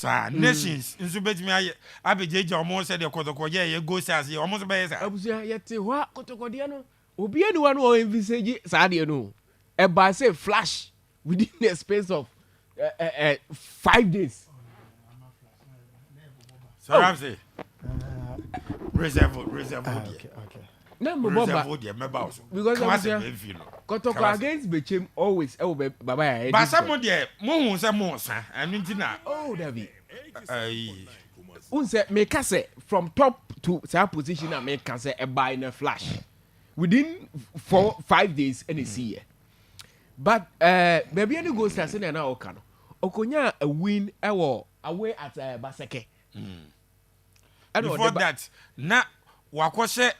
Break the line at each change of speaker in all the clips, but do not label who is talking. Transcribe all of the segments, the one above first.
Sir, nations in Subet Abeja almost said the Kotoko, yeah, go says almost by
Abusia yet what Kotoko Diano will be anyone who envisage Sadia no. A by say flash within the space of 5 days.
So I say reserve.
Okay.
No, because Kotoko against Bechem always Baba.
But someone there, Moon, some more, sir, and Intina.
Oh, David. Unse make say from top to that position and make can say a buy in a flash within 4-5 days any see. But baby any goes to say na okano. Okonya a win away at Baseke.
Before that, na Wakose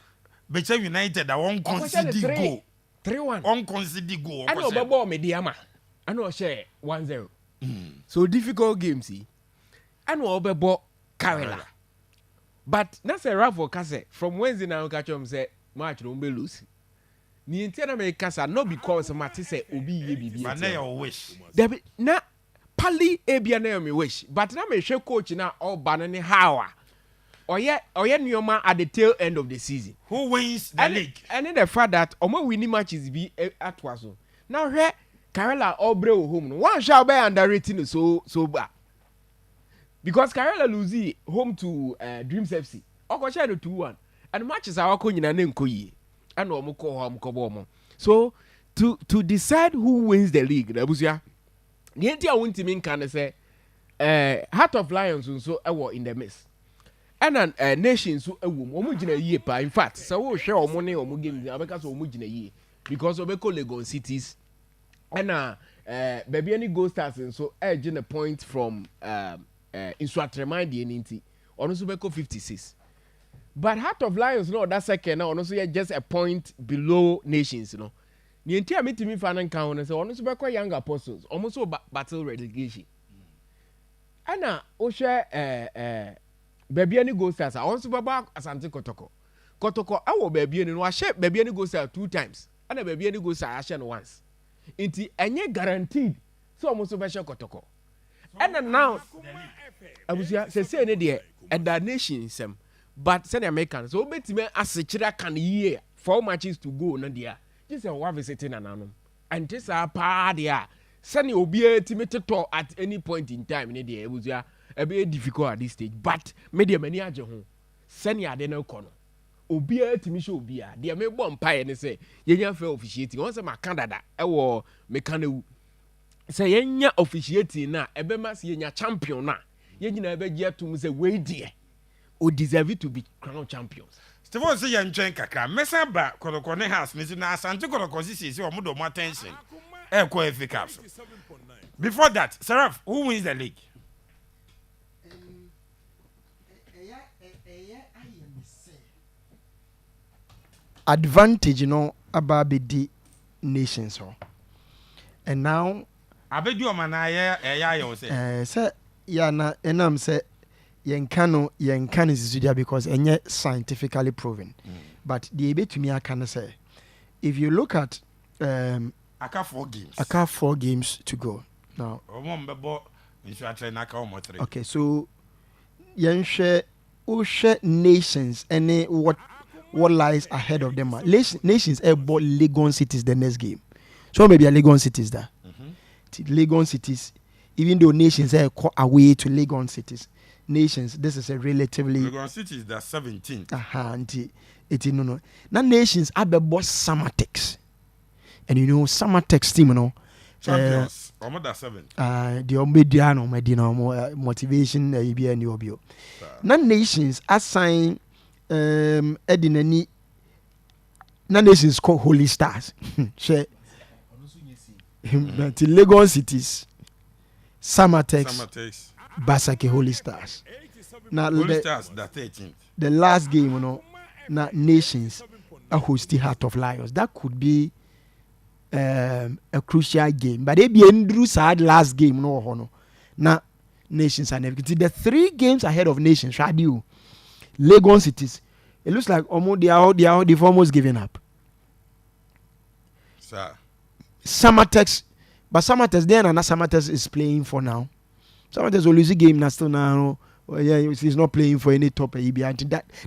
Becha United that won't concede goal.
3-1.
Won't concede goal.
I know Babo Mediama. I know share 1-0. So difficult game see. I know Obebo Karela. But that's a rough for Kase. From Wednesday now catch him say match no be lose. Ni intena me kasa not because Mati say obi ye bibi.
But na your wish.
Debi na pali ebia na me wish. But na me hwe coach na all banane how. Oye nyoma at the tail end of the season.
Who wins the league?
And the fact that omo winning matches be at waso. Now here Karela obre home. One shall be underrated so bad. Because Karela lose home to Dreams FC. Oko share the 2-1. And matches are oko nyina na nkoyi. And omo ko home ko bomo. So to decide who wins the league, Abusia. The entire win team can say Heart of Lions so in the mess. And nations so omo gina yie pa. In fact, so we share omo ne omo game abeka so omo gina yie because obeko Lagos cities. And baby any Gold Stars so edge in a point from in Swatremind the NT on also 56. But Heart of Lions no that second now also just a point below nations, you know. The entire meeting fan encounter so on also young apostles almost battle relegation. And share baby any Gold Stars also baba asante Kotoko. Kotoko our baby any no share baby any Gold Stars 2 times. And baby any Gold Stars share once. Inti enye guaranteed so almost be share Kotoko. And now Abusia say ne de at the nation sem but say the Americans so betime asechira kan year 4 matches to go na dia just a visiting ananom and this are pa dia sani obi etime to at any point in time ne de Abusia e be difficult at this stage but media mani age ho sani ade na ko no obi etime show obi a de me bom pa ne say yenya fa officiating on say ma Canada e wo mekanewu say yenya officiating na ebe ma say yenya champion na yenya ebe gia to say we die o deserve to be crown champions.
Stephen say yan twen kakra mesa ba Kotoko ne house ni na asante Kotoko si o mo do mo attention e ko FA Cup. Before that, Seraph, who wins the league?
Advantage, you know, about the nations. And now,
I bet you man
say yeah na enam say yenkano is because enye scientifically proven. But the ebe to me I can say if you look at
aka 4 games.
Aka 4 games to go. Now okay, so yenhwe share nations and what lies ahead of them. Nations bought Legon cities the next game. So maybe a Legon cities there. Legon cities, even though nations are away to Legon cities, nations, this is a relatively
Legon cities that 17th.
No. Now nations are the boss Samatex, and you know Samatex team, you know.
Champions, almost that 7th.
The Omediano, Medina, motivation, and Yobio. Now nations assign Edinani. Now nations called Holy Stars. Share. Until Legon cities, Samatex, Basake Holy Stars. Now
Holy Stars, the 13th.
The last game, you know, now nations are hosting Heart of Lions. That could be a crucial game. But they be Andrew sad last game, no. Now nations are never. The 3 games ahead of nations. Radio, Legon cities. It looks like almost they've almost given up.
Sir.
Samatex, but Samatex then and Samatex is playing for now. Sometimes we lose the game now still now. Well, yeah, he's not playing for any top ABI.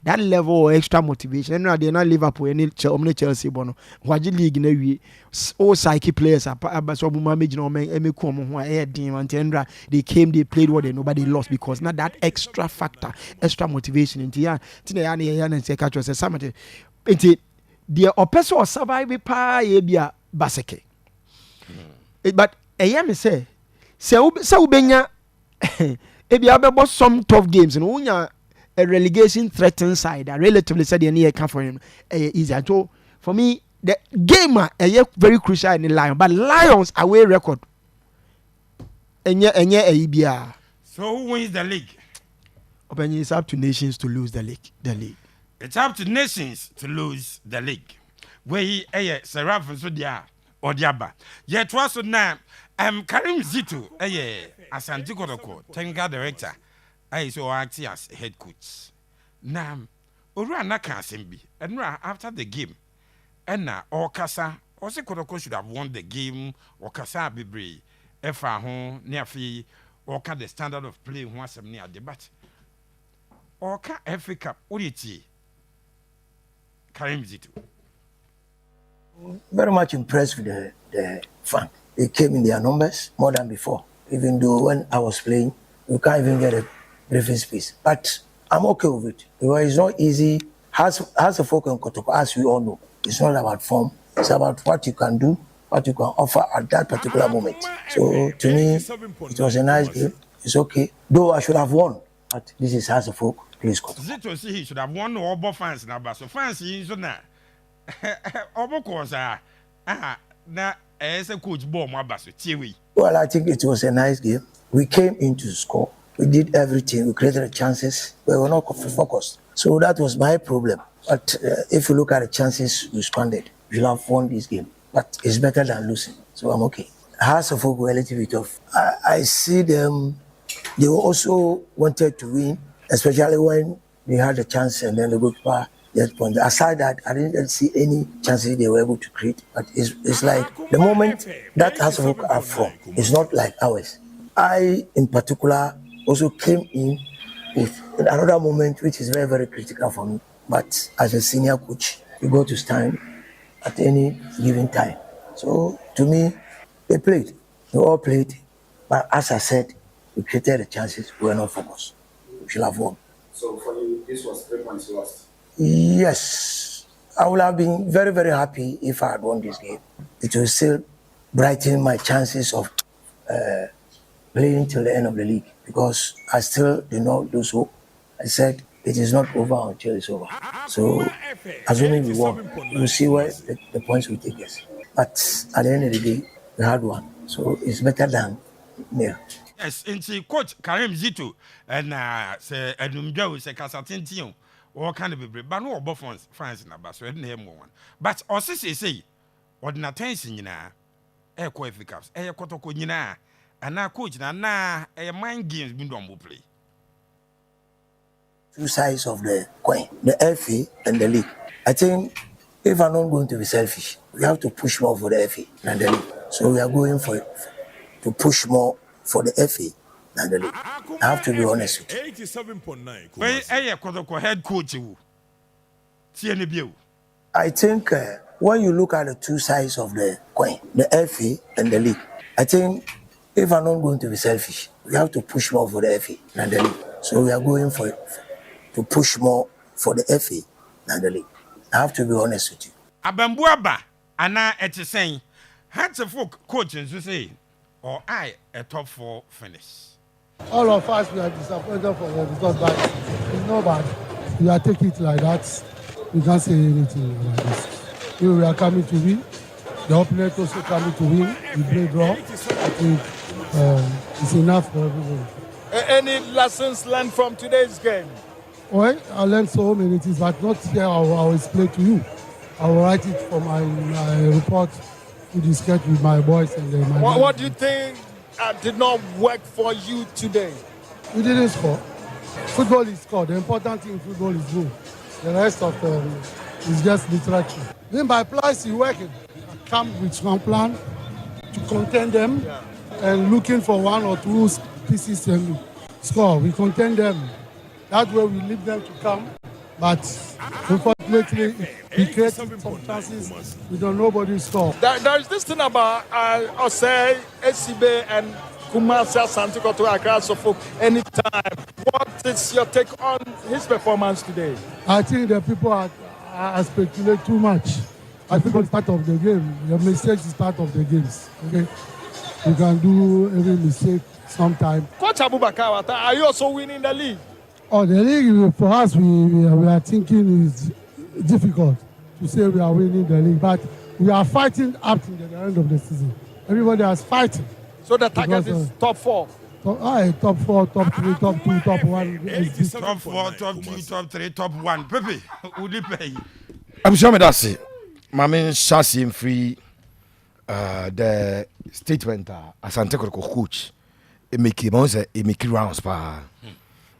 That level of extra motivation. And now they're not Liverpool any Chelsea bono. Waji league na we all psyche players are so manage no man they came, they played what they nobody lost because not that extra factor, extra motivation into ya. Tina and say catch us something. It the opeso or survive pa ebia baseke. But me say ubenya if you have some tough games and when you're a relegation threatened side, I relatively said the near come for him easier. So for me, the game very crucial in the Lions, but Lions away record. And yeah,
So who wins the league?
It's up to nations to lose the league.
It's up to nations to lose the league. Where Seraph and Sodia or Diaba. Yet was now Karim Zito, Asante Kotoko, technical director. I so acting as head coach. Now, Ora Naka Simbi, and after the game, and now Okasa, also Kotoko should have won the game, or Kasa Bibri, Efa home, near fee, or the standard of play once near debate. Or FA Cup, Oditi, Karim Zito.
Very much impressed with the fan. They came in their numbers more than before. Even though when I was playing, you can't even get a briefing space. But I'm okay with it. Because it's not easy. As a folk in Kotoko, as we all know, it's not about form. It's about what you can do, what you can offer at that particular moment. So to me, it was a nice game. It's okay. Though I should have won. But this is as a folk. Please Kotoko.
Zito see he should have won all both fans now, but so fans is on that. Obo kosa na coach ball my basso tiwi.
Well, I think it was a nice game. We came in to score. We did everything. We created the chances. We were not focused. So that was my problem. But if you look at the chances we squandered, we have won this game. But it's better than losing. So I'm okay. House of Folk were a little bit off. I see them. They also wanted to win, especially when they had the chance and then the goalkeeper. Aside that, I didn't see any chances they were able to create. But it's like the moment that House of Folk are from, it's not like ours. I, in particular, also came in with another moment which is very, very critical for me. But as a senior coach, you go to stand at any given time. So to me, they played. They all played. But as I said, we created the chances. We were not focused. We should have won.
So for you, this was 3 points lost.
Yes, I would have been very, very happy if I had won this game. It will still brighten my chances of playing till the end of the league because I still do not lose hope. I said it is not over until it's over. So, assuming we won, we'll see where the points will take us. But at the end of the day, we had one. So it's better than nil.
Yes, and coach Karim Zito and say Edumjo say Kasatintion. All kind of be but no both fans in about so name one. But also say ordinary attention na FA Cups Kotoko nyina and now coach na mind games been done play.
Two sides of the coin, the FA and the league. I think if I'm not going to be selfish, we have to push more for the FA than the league. So we are going to push more for the FA than the league. I have to be honest with you.
87.9.
When Kotoko head coach
I think when you look at the two sides of the coin, the FA and the league, I think if I'm not going to be selfish, we have to push more for the FA than the league. So we are going to push more for the FA than the league. I have to be honest with you.
Abambuaba ana saying had to folk coaches to say or I a top 4 finish.
All of us we are disappointed for the result, but it's not bad. We are taking it like that. We can't say anything like this. We are coming to win. The opponent also coming to win. We play draw. I think it's enough for everyone.
Any lessons learned from today's game?
Well, I learned so many things, but not here. I will explain to you. I will write it for my report to discuss with my boys and my.
What do you think did not work for you today?
We didn't score. Football is scored. The important thing in football is goal. The rest of is just literature. Then by plus you working. Come with one plan to contend them and looking for one or two pieces and score. We contend them. That way we leave them to come. But unfortunately, we create some chances. We don't nobody score.
There is this thing about Osei, SCB, and Kumasi Asante Kotoko Accra Sofo anytime. What is your take on his performance today?
I think the people are speculating too much. I think it's part of the game. Your mistakes is part of the games. Okay, you can do every mistake sometime.
Coach Abubakar, are you also winning the league?
Oh, the league for us, we are thinking is difficult to say we are winning the league, but we are fighting up to the end of the season. Everybody is fighting.
So the target is top 4.
Top 4, top 3, top 2, top 1.
Top 4, top 2, top 3, top 1. Pepe, would you pay?
I'm sure me that's it. Mami Shasim free the statement Asante Kotoko coach. It make rounds pa.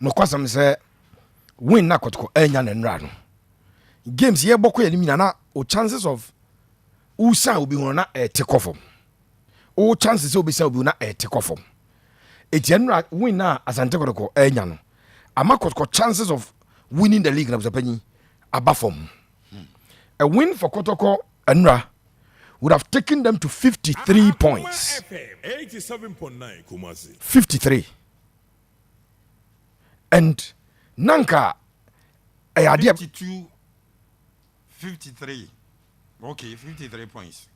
No kwasam say win na Kotoko enya na nra no. Games ye boko ye nimina na o chances of usa obi hono na take off. O chances obi say obi na take off. Etienra win na Asante Kotoko enya no. Ama Kotoko chances of winning the league na busapanyi abafom. A win for Kotoko Enra would have taken them to 53 points.
87.9 Kumasi.
53. And Nanka
52, 53. Okay, 53 points.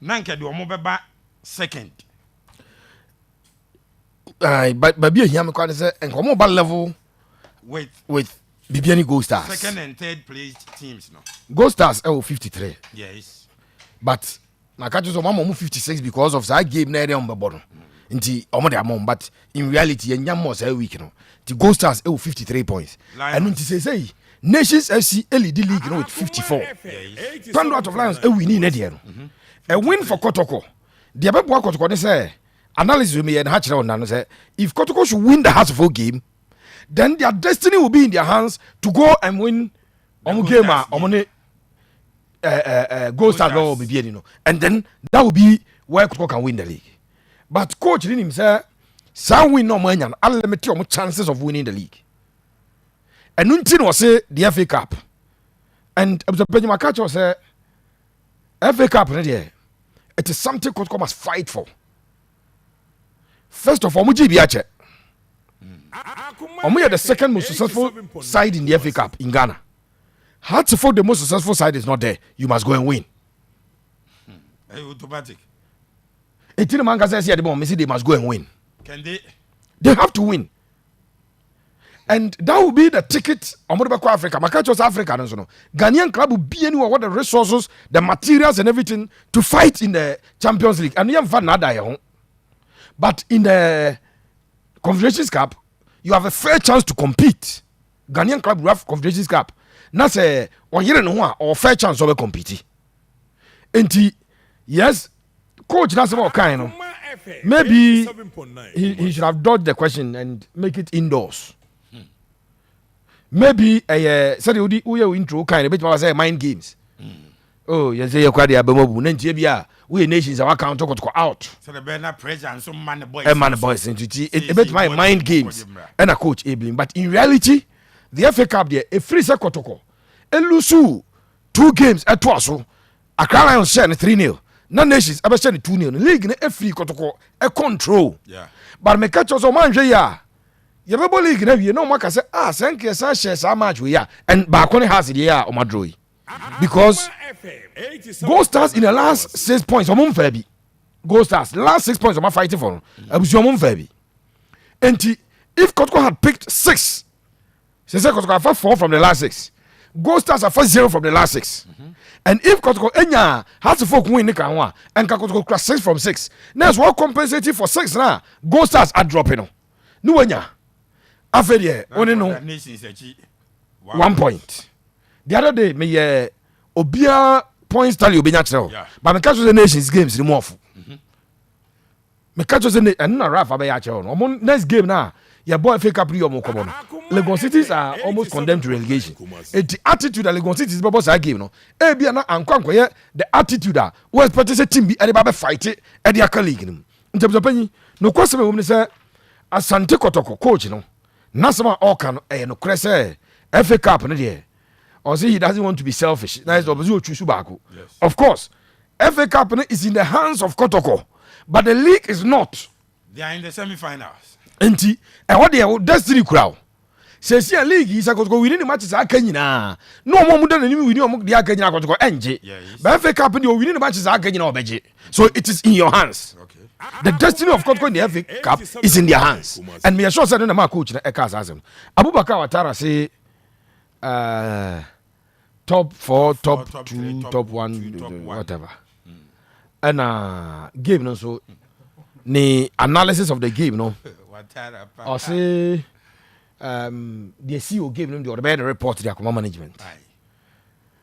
Nanka do Omobeba second.
But be here, me say and come on level with Bibiani Gold Stars.
Second and third place teams, no.
Gold Stars 53.
Yes.
But na catch so mama 56 because of that game na dey on bebono. Nti omo dey amon but in reality yenya mo say week no. The Gold Stars 53 points. And nti say Nations FC LED League no with 54.
Yes.
Thunder out of Lions winning na dey no. A win for Kotoko. The bebo Kotoko dey say analysis we me and hatch on na say if Kotoko should win the Hartford game then their destiny will be in their hands to go and win game Gold Stars or BBN, you know. And then that will be where Kotoko can win the league. But coach didn't him say, "Some win no money and I'll limit your chances of winning the league." And Nuntin was say the FA Cup. And Benjamin Makacho say FA Cup it is something Kotoko must fight for. First of all, Muji Biache. We are the second most successful side in the FA Cup in Ghana. Hartford, the most successful side, is not there. You must go and win.
Automatic.
18 man says here the moment they must go and win.
Can they?
They have to win. And that will be the ticket on Africa. Makacho's Africa. Ghanaian club will be anywhere what the resources, the materials and everything to fight in the Champions League. And you have fun nada. But in the Confederations Cup, you have a fair chance to compete. Ghanaian club will have Confederations Cup. Now say, or fair chance of competing. And yes, coach that's about kind of. Maybe he should have dodged the question and make it indoors. Maybe said we intro kind of bit was say mind games. Oh, you say you quite the abemobu. Nentibia, we nations our account to out.
So the better pressure and some man boys.
A man boys into a bit my mind games and a coach Abling. But in reality, the FA Cup there, a free Kotoko. And Lusu 2 games at Twaso. A Crown Lions share 3-0. Non nations ever share 2-0. League a free Kotoko a control.
Yeah.
But me catch us on manje ya. You have a league you know what I say, thank you, sir, shares how much we are. And Bakoni has it here on my droid. Because Gold Stars in the last 6 points, I'm on Fabi. Gold Stars, last 6 points, I'm fighting for. I was your mom Fabi. And if Kotoko had picked 6, she said Kotoko had 4 from the last 6. Gold Stars are 0 from the last 6. And if Kotoko Enya has to folk win Nikanwa and Kotoko cross 6 from 6, next what compensating for 6 now? Gold Stars are dropping. No Enya. After the only no 1 point. The other day, me Obia points tally Obi natural. But me catch the nations games remove. Me catch the and na Rafa be actual. Next game now. Your boy fake up your mokobono. Legon Cities are almost condemned to relegation. The attitude that Legon Cities bubbles are game no. Be na ankwanko the attitude that we expect say team be anybody fight it at their colleague. In terms of penny, no question me say Asante Kotoko coach no nasema all can no krese FA Cup no there or say he doesn't want to be selfish na is obviously choose back. Of course FA Cup no is in the hands of Kotoko but the league is not.
They are in the semi-finals.
Enti what they destiny crowd says here league is a Kotoko winning the matches aka nyina no more than any winning omo the aka nyina Kotoko enje but FA Cup no winning the matches aka nyina obeje so it is in your hands. Okay. The destiny of Kotoko in the FA Cup is in their hands. And me sure said no my coach na Eka Azem. Abubakar Watara say top 4, top 2, top 1 whatever. And game no so the analysis of the game no. Or say the CEO game no the other report their command management.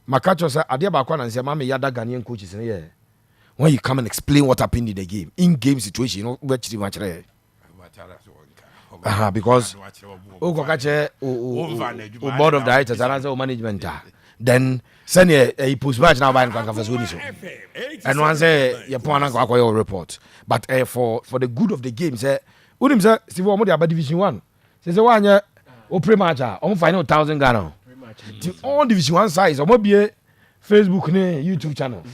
Makacho say adia ba kwa na say mama yada Ghanaian coaches in here. When you come and explain what happened in the game, in game situation, you know, which match because board of directors and management then send a post match now by and one say you point your report, but for the good of the game, say Udim say see what about Division 1. Say one year pre-match on final 1,000 Ghana. All Division 1 size or maybe Facebook YouTube channels.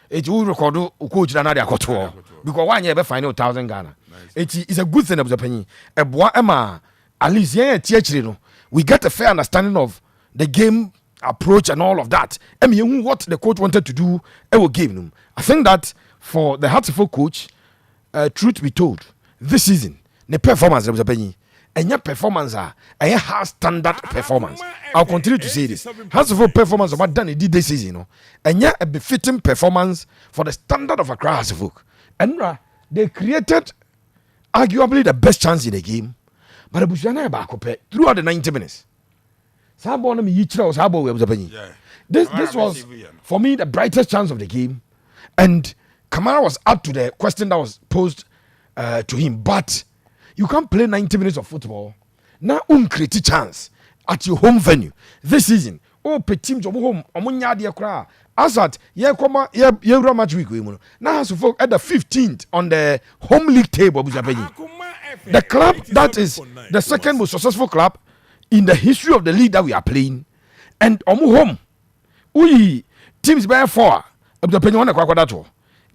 It will record coach than other Kotoko because 1 year be final 1,000 Ghana. It is a good thing of the penny. A boy Emma at least we get a fair understanding of the game approach and all of that. I mean what the coach wanted to do, I will give them. I think that for the Hartlepool coach, truth be told, this season the performance of the penny. And your performance are a high standard performance. I'll continue to say this. Has of performance of what done did this season, you know, and yet a befitting performance for the standard of a class of folk. And they created arguably the best chance in the game, but a Bushana back throughout the 90 minutes. This was for me the brightest chance of the game, and Kamara was up to the question that was posed to him, but. You can't play 90 minutes of football. Now, create a chance at your home venue this season. Oh, pet team to home. Omunya dia kra. Asat ye koma ye match week we now has to focus at the 15th on the home league table. The club that is the second most successful club in the history of the league that we are playing, and home. We teams by 4.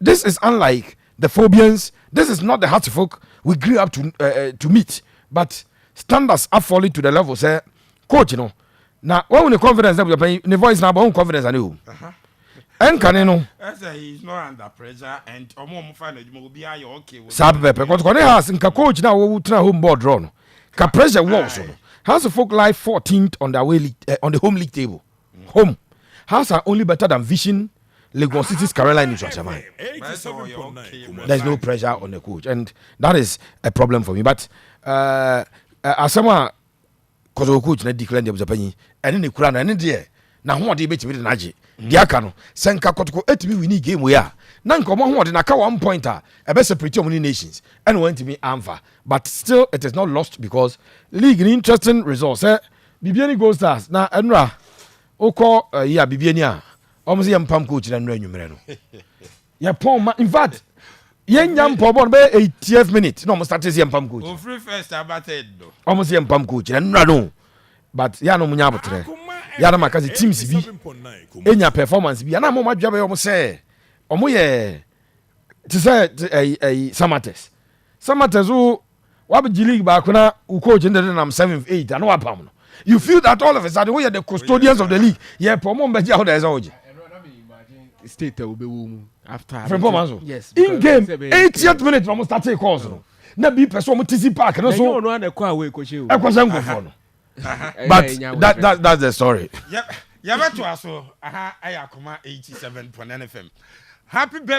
This is unlike the Phobians. This is not the Hartlepool we grew up to meet, but standards are falling to the level. Say, coach, you know, now when the confidence that we are playing, the voice now own confidence and you. And can you know?
He's not under pressure, and will be okay.
Sab Pepe, because when he has in coach now, we will try home board run. Ka pressure was has the folk life 14th on the way on the home league table. Home has are only better than Vision. Lagos City's Caroline is what there's no pressure on the coach, and that is a problem for me. But as someone, because the coach not declared the penny, and in the Quran and in the now what debate with the Naji, Diakano, Senka Kotoko, 8 we need game we are. None come on in a 1 pointer, a best pretty many nations, and went to be Anfa. But still, it is not lost because league interesting results. Bibiani Gold Stars now, Enra, Oko, Bibiania. Almost a pump coach and Renumerano. Yeah, Paul, in fact, young Paul, 80th minute. No, almost started the pump coach.
Free first about it,
almost a pump coach and Rano. But Yano Munyabotre, Yana Makazi teams be in your performance. Be an amount of almost say, Omoye to say a Samates. Samates who what would you league back when I coach in the 7th, 8th, and what pound. You feel that all of a sudden we are the custodians of the league. Yeah, Pomon Beja there's already.
State will be after
yes in game 80th minute almost start take calls na be person mo TC Park no so
no na kwa we ko she
but that's the story.
Yep to aso aha ayakoma 87.9 FM happy birthday.